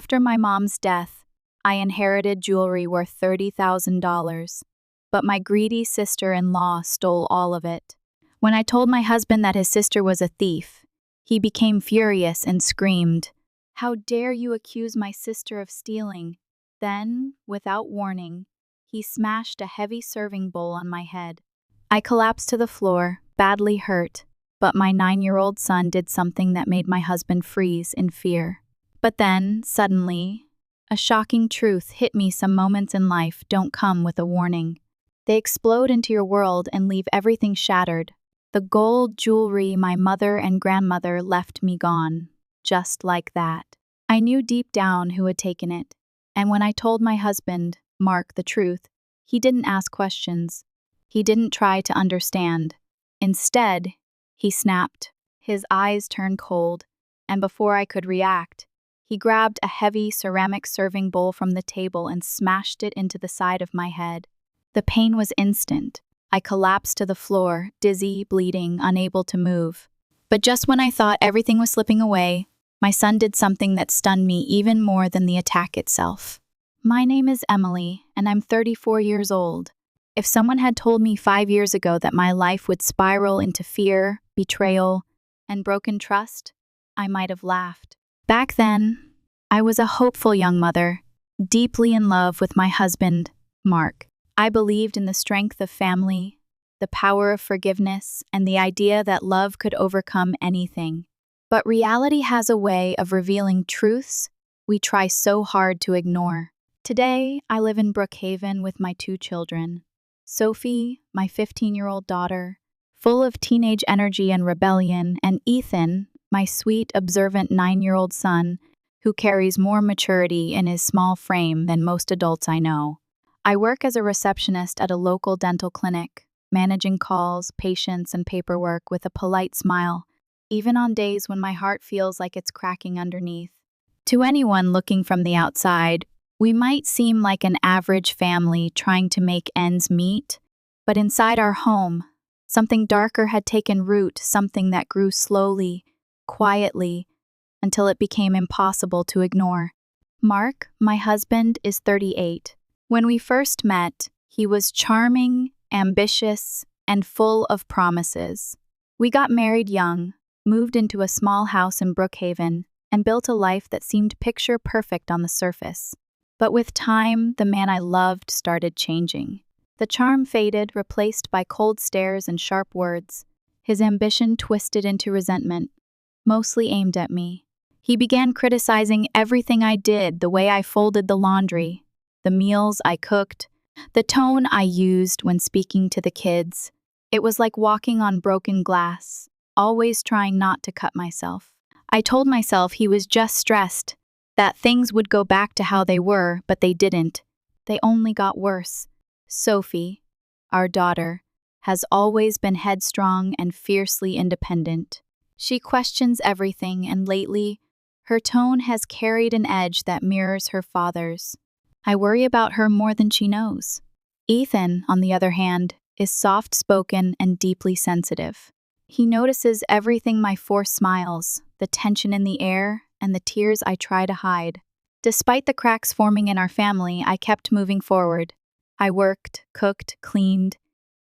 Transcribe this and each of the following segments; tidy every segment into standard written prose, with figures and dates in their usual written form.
After my mom's death, I inherited jewelry worth $30,000, but my greedy sister-in-law stole all of it. When I told my husband that his sister was a thief, he became furious and screamed, "How dare you accuse my sister of stealing?" Then, without warning, he smashed a heavy serving bowl on my head. I collapsed to the floor, badly hurt, but my 9-year-old son did something that made my husband freeze in fear. But then, suddenly, a shocking truth hit me. Some moments in life don't come with a warning. They explode into your world and leave everything shattered. The gold jewelry my mother and grandmother left me gone, just like that. I knew deep down who had taken it, and when I told my husband, Mark, the truth, he didn't ask questions. He didn't try to understand. Instead, he snapped. His eyes turned cold, and before I could react, he grabbed a heavy ceramic serving bowl from the table and smashed it into the side of my head. The pain was instant. I collapsed to the floor, dizzy, bleeding, unable to move. But just when I thought everything was slipping away, my son did something that stunned me even more than the attack itself. My name is Emily, and I'm 34 years old. If someone had told me 5 years ago that my life would spiral into fear, betrayal, and broken trust, I might have laughed. Back then, I was a hopeful young mother, deeply in love with my husband, Mark. I believed in the strength of family, the power of forgiveness, and the idea that love could overcome anything. But reality has a way of revealing truths we try so hard to ignore. Today, I live in Brookhaven with my 2 children. Sophie, my 15-year-old daughter, full of teenage energy and rebellion, and Ethan, my sweet, observant 9-year-old son, who carries more maturity in his small frame than most adults I know. I work as a receptionist at a local dental clinic, managing calls, patients, and paperwork with a polite smile, even on days when my heart feels like it's cracking underneath. To anyone looking from the outside, we might seem like an average family trying to make ends meet, but inside our home, something darker had taken root, something that grew slowly, quietly, until it became impossible to ignore. Mark, my husband, is 38. When we first met, he was charming, ambitious, and full of promises. We got married young, moved into a small house in Brookhaven, and built a life that seemed picture perfect on the surface. But with time, the man I loved started changing. The charm faded, replaced by cold stares and sharp words. His ambition twisted into resentment, mostly aimed at me. He began criticizing everything I did, the way I folded the laundry, the meals I cooked, the tone I used when speaking to the kids. It was like walking on broken glass, always trying not to cut myself. I told myself he was just stressed, that things would go back to how they were, but they didn't. They only got worse. Sophie, our daughter, has always been headstrong and fiercely independent. She questions everything, and lately, her tone has carried an edge that mirrors her father's. I worry about her more than she knows. Ethan, on the other hand, is soft-spoken and deeply sensitive. He notices everything: my forced smiles, the tension in the air, and the tears I try to hide. Despite the cracks forming in our family, I kept moving forward. I worked, cooked, cleaned,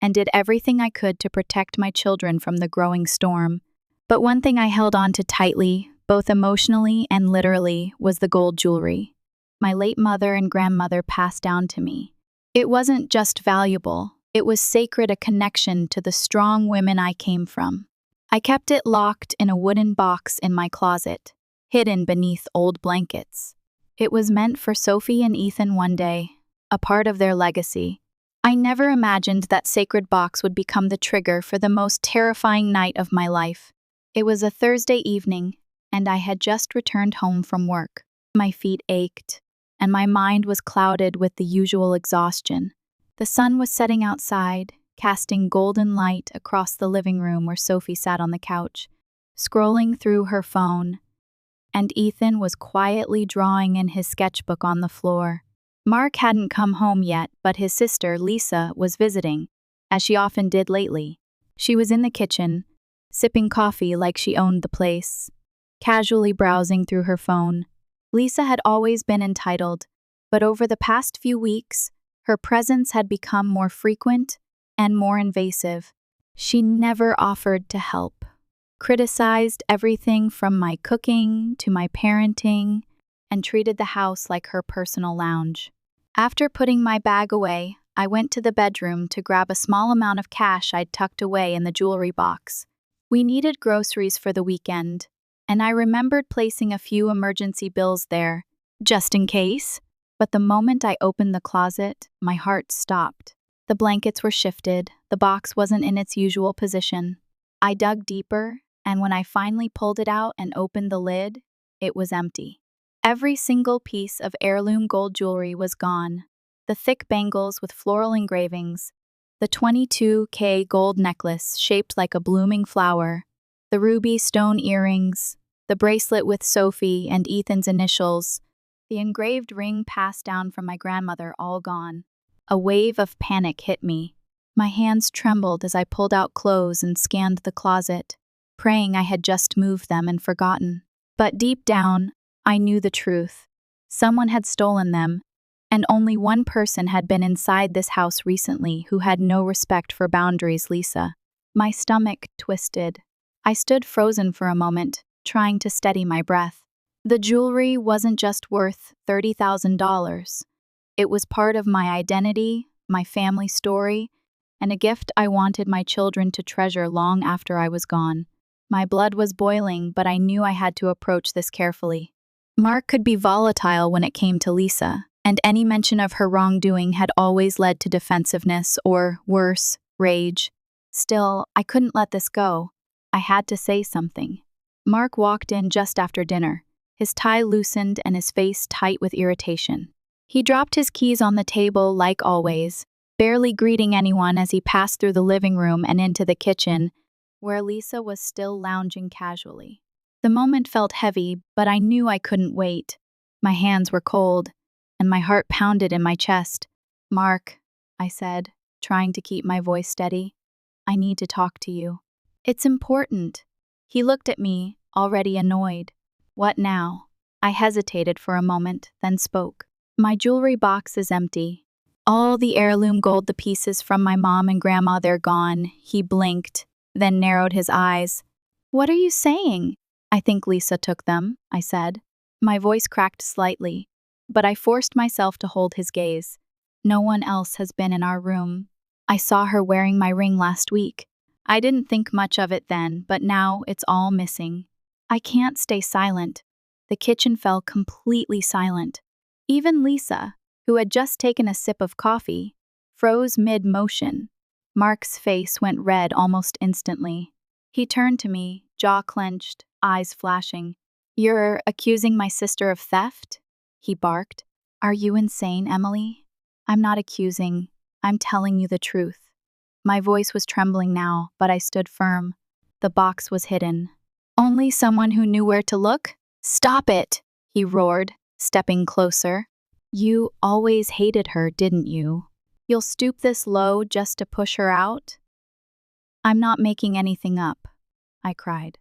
and did everything I could to protect my children from the growing storm. But one thing I held on to tightly, both emotionally and literally, was the gold jewelry my late mother and grandmother passed down to me. It wasn't just valuable, it was sacred, a connection to the strong women I came from. I kept it locked in a wooden box in my closet, hidden beneath old blankets. It was meant for Sophie and Ethan one day, a part of their legacy. I never imagined that sacred box would become the trigger for the most terrifying night of my life. It was a Thursday evening, and I had just returned home from work. My feet ached, and my mind was clouded with the usual exhaustion. The sun was setting outside, casting golden light across the living room where Sophie sat on the couch, scrolling through her phone, and Ethan was quietly drawing in his sketchbook on the floor. Mark hadn't come home yet, but his sister, Lisa, was visiting, as she often did lately. She was in the kitchen, sipping coffee like she owned the place, casually browsing through her phone. Lisa had always been entitled, but over the past few weeks, her presence had become more frequent and more invasive. She never offered to help, criticized everything from my cooking to my parenting, and treated the house like her personal lounge. After putting my bag away, I went to the bedroom to grab a small amount of cash I'd tucked away in the jewelry box. We needed groceries for the weekend, and I remembered placing a few emergency bills there, just in case. But the moment I opened the closet, my heart stopped. The blankets were shifted, the box wasn't in its usual position. I dug deeper, and when I finally pulled it out and opened the lid, it was empty. Every single piece of heirloom gold jewelry was gone. The thick bangles with floral engravings, the 22K gold necklace shaped like a blooming flower, the ruby stone earrings, the bracelet with Sophie and Ethan's initials, the engraved ring passed down from my grandmother, all gone. A wave of panic hit me. My hands trembled as I pulled out clothes and scanned the closet, praying I had just moved them and forgotten. But deep down, I knew the truth. Someone had stolen them, and only one person had been inside this house recently who had no respect for boundaries, Lisa. My stomach twisted. I stood frozen for a moment, trying to steady my breath. The jewelry wasn't just worth $30,000. It was part of my identity, my family story, and a gift I wanted my children to treasure long after I was gone. My blood was boiling, but I knew I had to approach this carefully. Mark could be volatile when it came to Lisa, and any mention of her wrongdoing had always led to defensiveness or, worse, rage. Still, I couldn't let this go. I had to say something. Mark walked in just after dinner, his tie loosened and his face tight with irritation. He dropped his keys on the table like always, barely greeting anyone as he passed through the living room and into the kitchen, where Lisa was still lounging casually. The moment felt heavy, but I knew I couldn't wait. My hands were cold, and my heart pounded in my chest. "Mark," I said, trying to keep my voice steady, "I need to talk to you. It's important." He looked at me, already annoyed. "What now?" I hesitated for a moment, then spoke. "My jewelry box is empty. All the heirloom gold, the pieces from my mom and grandma, they're gone." He blinked, then narrowed his eyes. "What are you saying?" "I think Lisa took them," I said. My voice cracked slightly, but I forced myself to hold his gaze. "No one else has been in our room. I saw her wearing my ring last week. I didn't think much of it then, but now it's all missing." I can't stay silent. The kitchen fell completely silent. Even Lisa, who had just taken a sip of coffee, froze mid-motion. Mark's face went red almost instantly. He turned to me, jaw clenched, eyes flashing. "You're accusing my sister of theft?" he barked. "Are you insane, Emily?" "I'm not accusing. I'm telling you the truth." My voice was trembling now, but I stood firm. The box was hidden. "Only someone who knew where to look?" "Stop it!" he roared, stepping closer. "You always hated her, didn't you? You'll stoop this low just to push her out?" "I'm not making anything up," I cried.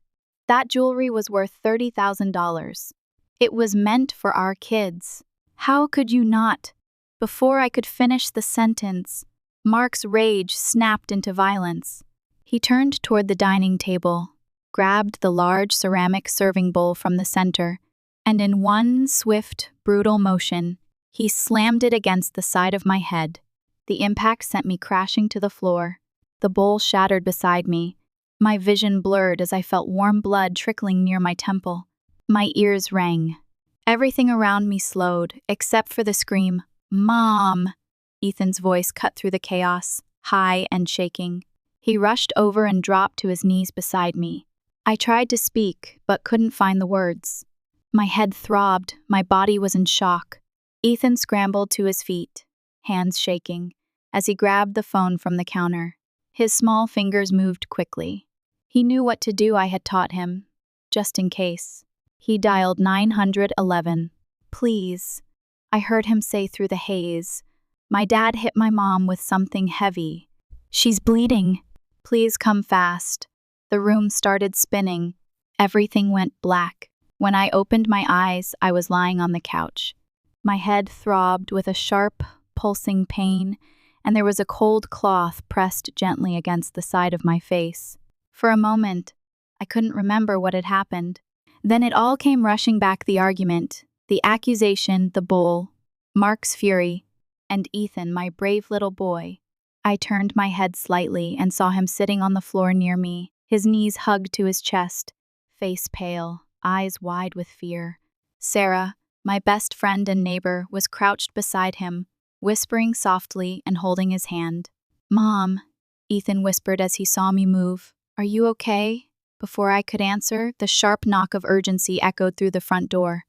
"That jewelry was worth $30,000. It was meant for our kids. How could you not?" Before I could finish the sentence, Mark's rage snapped into violence. He turned toward the dining table, grabbed the large ceramic serving bowl from the center, and in one swift, brutal motion, he slammed it against the side of my head. The impact sent me crashing to the floor. The bowl shattered beside me. My vision blurred as I felt warm blood trickling near my temple. My ears rang. Everything around me slowed, except for the scream, "Mom!" Ethan's voice cut through the chaos, high and shaking. He rushed over and dropped to his knees beside me. I tried to speak, but couldn't find the words. My head throbbed, my body was in shock. Ethan scrambled to his feet, hands shaking, as he grabbed the phone from the counter. His small fingers moved quickly. He knew what to do. I had taught him, just in case. He dialed 911. "Please," I heard him say through the haze. "My dad hit my mom with something heavy. She's bleeding. Please come fast." The room started spinning. Everything went black. When I opened my eyes, I was lying on the couch. My head throbbed with a sharp, pulsing pain, and there was a cold cloth pressed gently against the side of my face. For a moment, I couldn't remember what had happened. Then it all came rushing back: the argument, the accusation, the bowl, Mark's fury, and Ethan, my brave little boy. I turned my head slightly and saw him sitting on the floor near me, his knees hugged to his chest, face pale, eyes wide with fear. Sarah, my best friend and neighbor, was crouched beside him, whispering softly and holding his hand. "Mom," Ethan whispered as he saw me move. "Are you okay?" Before I could answer, the sharp knock of urgency echoed through the front door.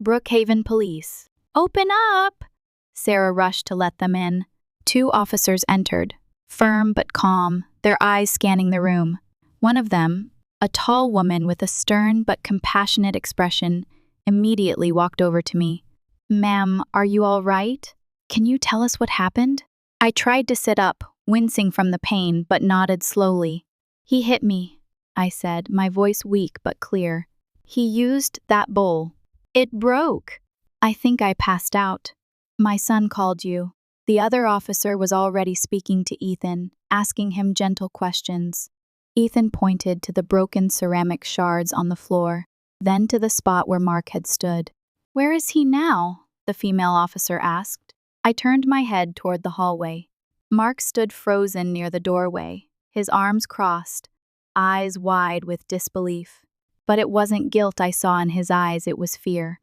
"Brookhaven Police." "Open up!" Sarah rushed to let them in. 2 officers entered, firm but calm, their eyes scanning the room. One of them, a tall woman with a stern but compassionate expression, immediately walked over to me. "Ma'am, are you all right? Can you tell us what happened?" I tried to sit up, wincing from the pain, but nodded slowly. "He hit me," I said, my voice weak but clear. "He used that bowl. It broke. I think I passed out. My son called you." The other officer was already speaking to Ethan, asking him gentle questions. Ethan pointed to the broken ceramic shards on the floor, then to the spot where Mark had stood. "Where is he now?" the female officer asked. I turned my head toward the hallway. Mark stood frozen near the doorway, his arms crossed, eyes wide with disbelief. But it wasn't guilt I saw in his eyes, it was fear.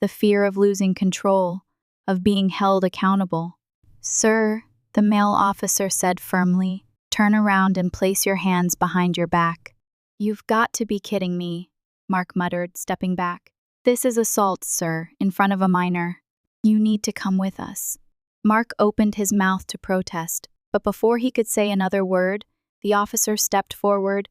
The fear of losing control, of being held accountable. "Sir," the male officer said firmly, "turn around and place your hands behind your back." "You've got to be kidding me," Mark muttered, stepping back. "This is assault, sir, in front of a minor. You need to come with us." Mark opened his mouth to protest, but before he could say another word, the officer stepped forward,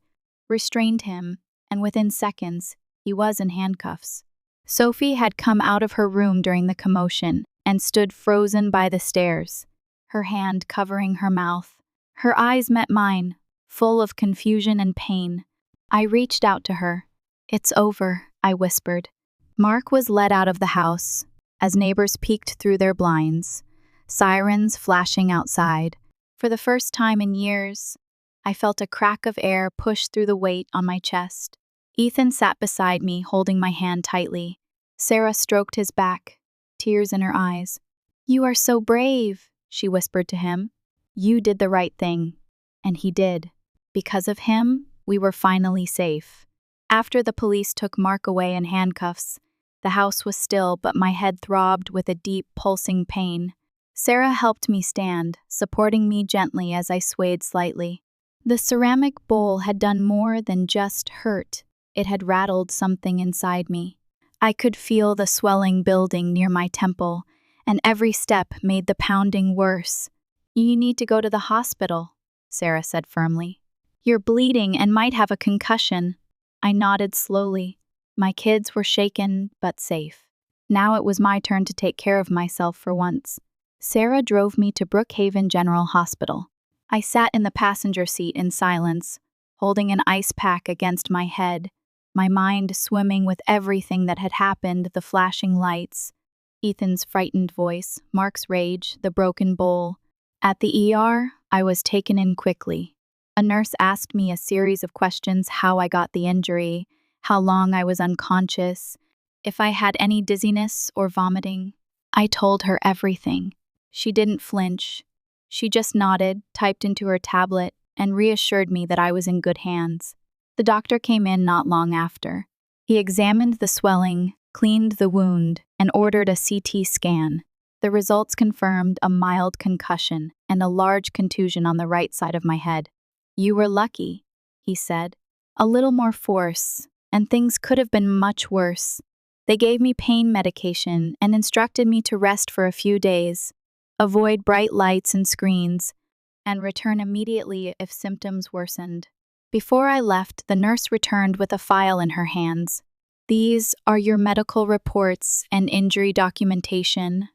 restrained him, and within seconds, he was in handcuffs. Sophie had come out of her room during the commotion and stood frozen by the stairs, her hand covering her mouth. Her eyes met mine, full of confusion and pain. I reached out to her. "It's over," I whispered. Mark was led out of the house, as neighbors peeked through their blinds, sirens flashing outside. For the first time in years, I felt a crack of air push through the weight on my chest. Ethan sat beside me, holding my hand tightly. Sarah stroked his back, tears in her eyes. "You are so brave," she whispered to him. "You did the right thing." And he did. Because of him, we were finally safe. After the police took Mark away in handcuffs, the house was still, but my head throbbed with a deep, pulsing pain. Sarah helped me stand, supporting me gently as I swayed slightly. The ceramic bowl had done more than just hurt. It had rattled something inside me. I could feel the swelling building near my temple, and every step made the pounding worse. "You need to go to the hospital," Sarah said firmly. "You're bleeding and might have a concussion." I nodded slowly. My kids were shaken but safe. Now it was my turn to take care of myself for once. Sarah drove me to Brookhaven General Hospital. I sat in the passenger seat in silence, holding an ice pack against my head, my mind swimming with everything that had happened: the flashing lights, Ethan's frightened voice, Mark's rage, the broken bowl. At the ER, I was taken in quickly. A nurse asked me a series of questions: how I got the injury, how long I was unconscious, if I had any dizziness or vomiting. I told her everything. She didn't flinch. She just nodded, typed into her tablet, and reassured me that I was in good hands. The doctor came in not long after. He examined the swelling, cleaned the wound, and ordered a CT scan. The results confirmed a mild concussion and a large contusion on the right side of my head. "You were lucky," he said. "A little more force, and things could have been much worse." They gave me pain medication and instructed me to rest for a few days, avoid bright lights and screens, and return immediately if symptoms worsened. Before I left, the nurse returned with a file in her hands. "These are your medical reports and injury documentation,"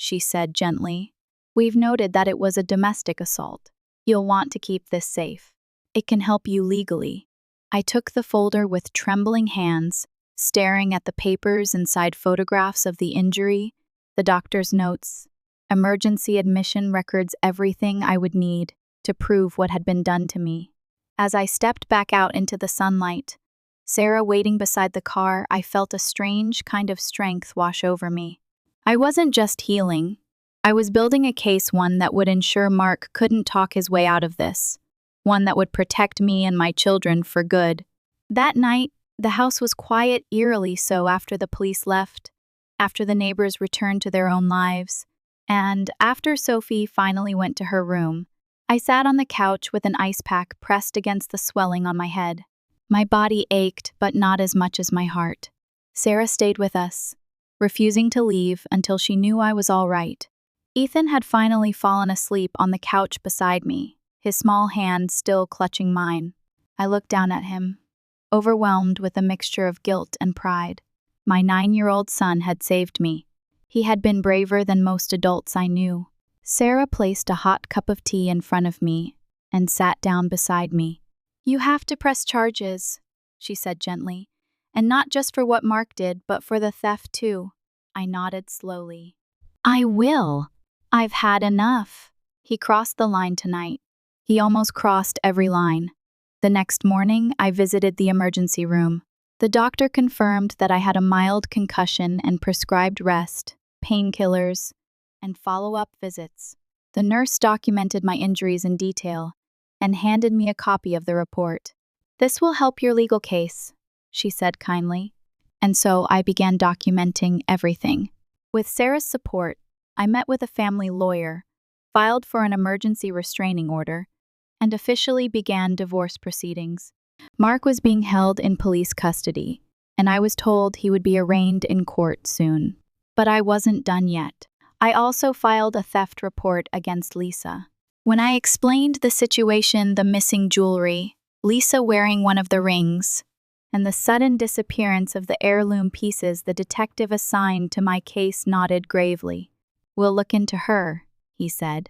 she said gently. "We've noted that it was a domestic assault. You'll want to keep this safe. It can help you legally." I took the folder with trembling hands, staring at the papers inside photographs of the injury, the doctor's notes. Emergency admission records everything I would need to prove what had been done to me. As I stepped back out into the sunlight, Sarah waiting beside the car, I felt a strange kind of strength wash over me. I wasn't just healing. I was building a case, one that would ensure Mark couldn't talk his way out of this, one that would protect me and my children for good. That night, the house was quiet, eerily so, after the police left, after the neighbors returned to their own lives, and after Sophie finally went to her room. I sat on the couch with an ice pack pressed against the swelling on my head. My body ached, but not as much as my heart. Sarah stayed with us, refusing to leave until she knew I was all right. Ethan had finally fallen asleep on the couch beside me, his small hand still clutching mine. I looked down at him, overwhelmed with a mixture of guilt and pride. My 9-year-old son had saved me. He had been braver than most adults I knew. Sarah placed a hot cup of tea in front of me and sat down beside me. "You have to press charges," she said gently, "and not just for what Mark did, but for the theft too." I nodded slowly. "I will. I've had enough." He crossed the line tonight. He almost crossed every line. The next morning, I visited the emergency room. The doctor confirmed that I had a mild concussion and prescribed rest, painkillers, and follow-up visits. The nurse documented my injuries in detail and handed me a copy of the report. "This will help your legal case," she said kindly. And so I began documenting everything. With Sarah's support, I met with a family lawyer, filed for an emergency restraining order, and officially began divorce proceedings. Mark was being held in police custody, and I was told he would be arraigned in court soon. But I wasn't done yet. I also filed a theft report against Lisa. When I explained the situation, the missing jewelry, Lisa wearing one of the rings, and the sudden disappearance of the heirloom pieces, the detective assigned to my case nodded gravely. "We'll look into her," he said.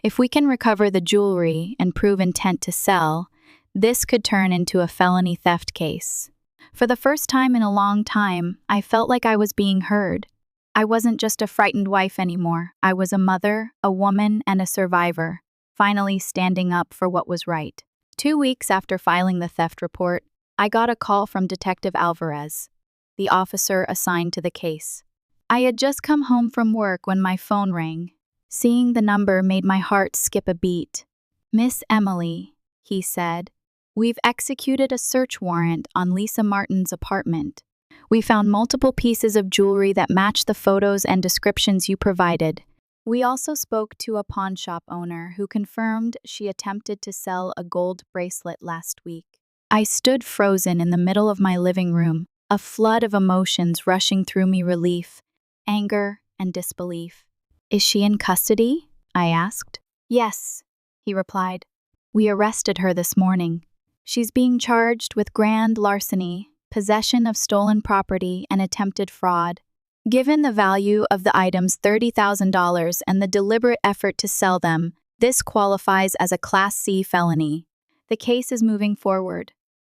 "If we can recover the jewelry and prove intent to sell, this could turn into a felony theft case." For the first time in a long time, I felt like I was being heard. I wasn't just a frightened wife anymore. I was a mother, a woman, and a survivor, finally standing up for what was right. 2 weeks after filing the theft report, I got a call from Detective Alvarez, the officer assigned to the case. I had just come home from work when my phone rang. Seeing the number made my heart skip a beat. "Miss Emily," he said, "we've executed a search warrant on Lisa Martin's apartment. We found multiple pieces of jewelry that match the photos and descriptions you provided. We also spoke to a pawn shop owner who confirmed she attempted to sell a gold bracelet last week." I stood frozen in the middle of my living room, a flood of emotions rushing through me: relief, anger, and disbelief. "Is she in custody?" I asked. "Yes," he replied. "We arrested her this morning. She's being charged with grand larceny, possession of stolen property, and attempted fraud. Given the value of the items, $30,000, and the deliberate effort to sell them, this qualifies as a Class C felony. The case is moving forward."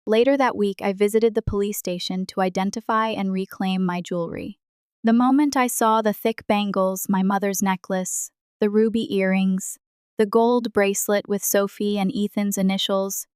Later that week, I visited the police station to identify and reclaim my jewelry. The moment I saw the thick bangles, my mother's necklace, the ruby earrings, the gold bracelet with Sophie and Ethan's initials,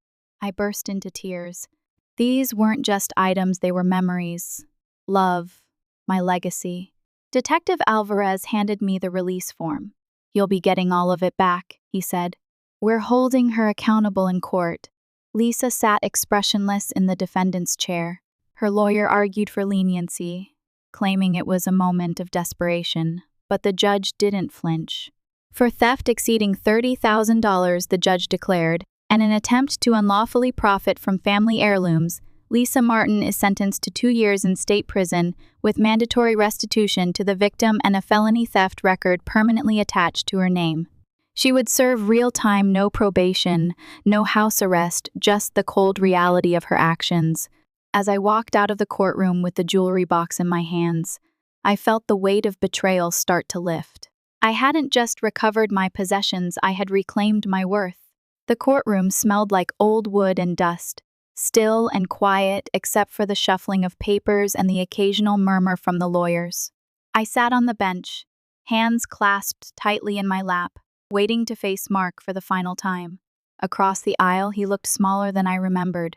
I burst into tears. These weren't just items, they were memories, love, my legacy. Detective Alvarez handed me the release form. "You'll be getting all of it back," he said. "We're holding her accountable in court." Lisa sat expressionless in the defendant's chair. Her lawyer argued for leniency, claiming it was a moment of desperation, but the judge didn't flinch. For theft exceeding $30,000, the judge declared, and an attempt to unlawfully profit from family heirlooms, Lisa Martin is sentenced to 2 years in state prison with mandatory restitution to the victim and a felony theft record permanently attached to her name. She would serve real time, no probation, no house arrest, just the cold reality of her actions. As I walked out of the courtroom with the jewelry box in my hands, I felt the weight of betrayal start to lift. I hadn't just recovered my possessions, I had reclaimed my worth. The courtroom smelled like old wood and dust. still and quiet except for the shuffling of papers and the occasional murmur from the lawyers. I sat on the bench, hands clasped tightly in my lap, waiting to face Mark for the final time. Across the aisle, he looked smaller than I remembered,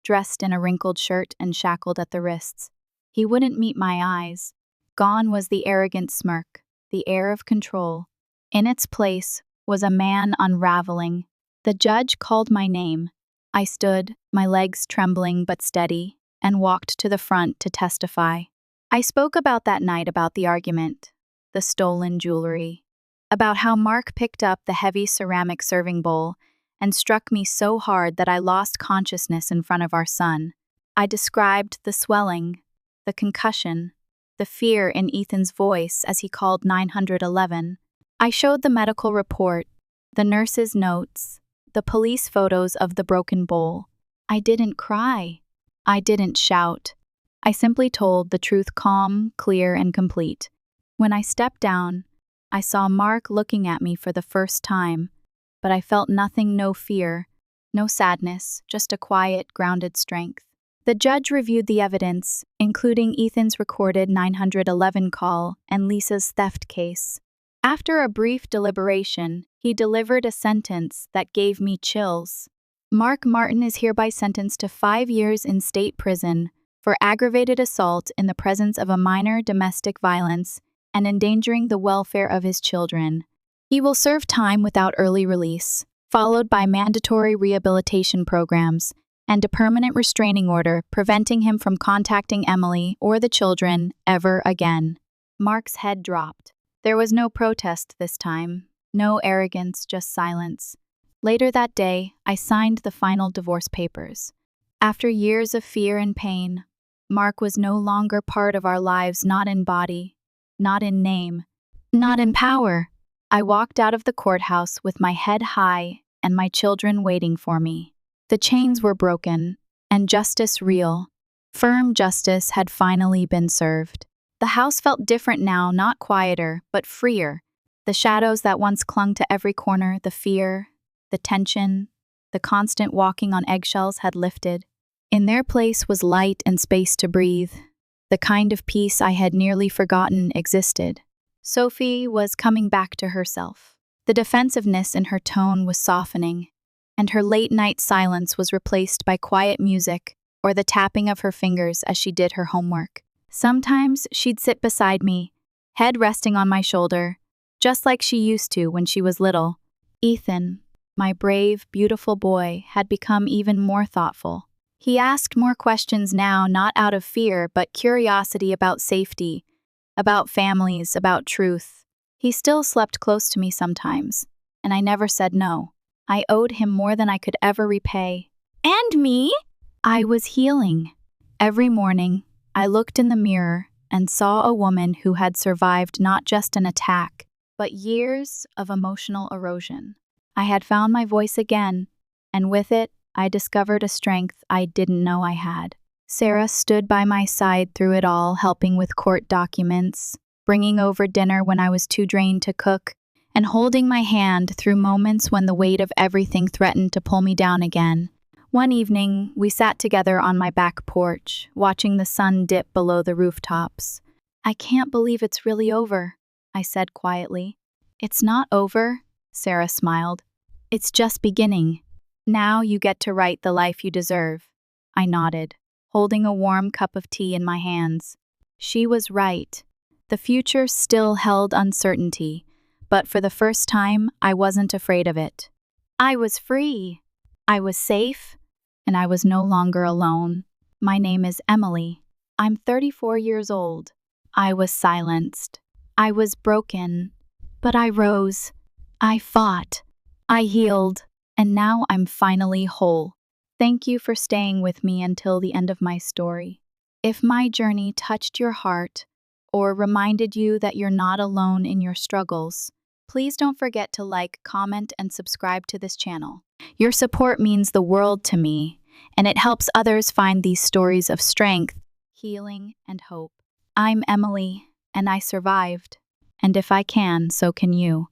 dressed in a wrinkled shirt and shackled at the wrists. He wouldn't meet my eyes. Gone was the arrogant smirk, the air of control. In its place was a man unraveling. The judge called my name. I stood, my legs trembling but steady, and walked to the front to testify. I spoke about that night, about the argument, the stolen jewelry, about how Mark picked up the heavy ceramic serving bowl and struck me so hard that I lost consciousness in front of our son. I described the swelling, the concussion, the fear in Ethan's voice as he called 911. I showed the medical report, the nurse's notes, the police photos of the broken bowl. I didn't cry. I didn't shout. I simply told the truth, calm, clear, and complete. When I stepped down, I saw Mark looking at me for the first time, but I felt nothing, no fear, no sadness, just a quiet, grounded strength. The judge reviewed the evidence, including Ethan's recorded 911 call and Lisa's theft case. After a brief deliberation, he delivered a sentence that gave me chills. Mark Martin is hereby sentenced to 5 years in state prison for aggravated assault in the presence of a minor, domestic violence, and endangering the welfare of his children. He will serve time without early release, followed by mandatory rehabilitation programs and a permanent restraining order preventing him from contacting Emily or the children ever again. Mark's head dropped. There was no protest this time, no arrogance, just silence. Later that day, I signed the final divorce papers. After years of fear and pain, Mark was no longer part of our lives, not in body, not in name, not in power. I walked out of the courthouse with my head high and my children waiting for me. The chains were broken, and justice real. Firm justice had finally been served. The house felt different now, not quieter, but freer. The shadows that once clung to every corner, the fear, the tension, the constant walking on eggshells had lifted. In their place was light and space to breathe. The kind of peace I had nearly forgotten existed. Sophie was coming back to herself. The defensiveness in her tone was softening, and her late-night silence was replaced by quiet music or the tapping of her fingers as she did her homework. Sometimes she'd sit beside me, head resting on my shoulder, just like she used to when she was little. Ethan, my brave, beautiful boy, had become even more thoughtful. He asked more questions now, not out of fear, but curiosity about safety, about families, about truth. He still slept close to me sometimes, and I never said no. I owed him more than I could ever repay. And me? I was healing. Every morning, I looked in the mirror and saw a woman who had survived not just an attack, but years of emotional erosion. I had found my voice again, and with it, I discovered a strength I didn't know I had. Sarah stood by my side through it all, helping with court documents, bringing over dinner when I was too drained to cook, and holding my hand through moments when the weight of everything threatened to pull me down again. One evening, we sat together on my back porch, watching the sun dip below the rooftops. "I can't believe it's really over," I said quietly. "It's not over," Sarah smiled. "It's just beginning. Now you get to write the life you deserve." I nodded, holding a warm cup of tea in my hands. She was right. The future still held uncertainty, but for the first time, I wasn't afraid of it. I was free. I was safe, and I was no longer alone. My name is Emily. I'm 34 years old. I was silenced. I was broken. But I rose. I fought. I healed. And now I'm finally whole. Thank you for staying with me until the end of my story. If my journey touched your heart or reminded you that you're not alone in your struggles, please don't forget to like, comment, and subscribe to this channel. Your support means the world to me, and it helps others find these stories of strength, healing, and hope. I'm Emily, and I survived. And if I can, so can you.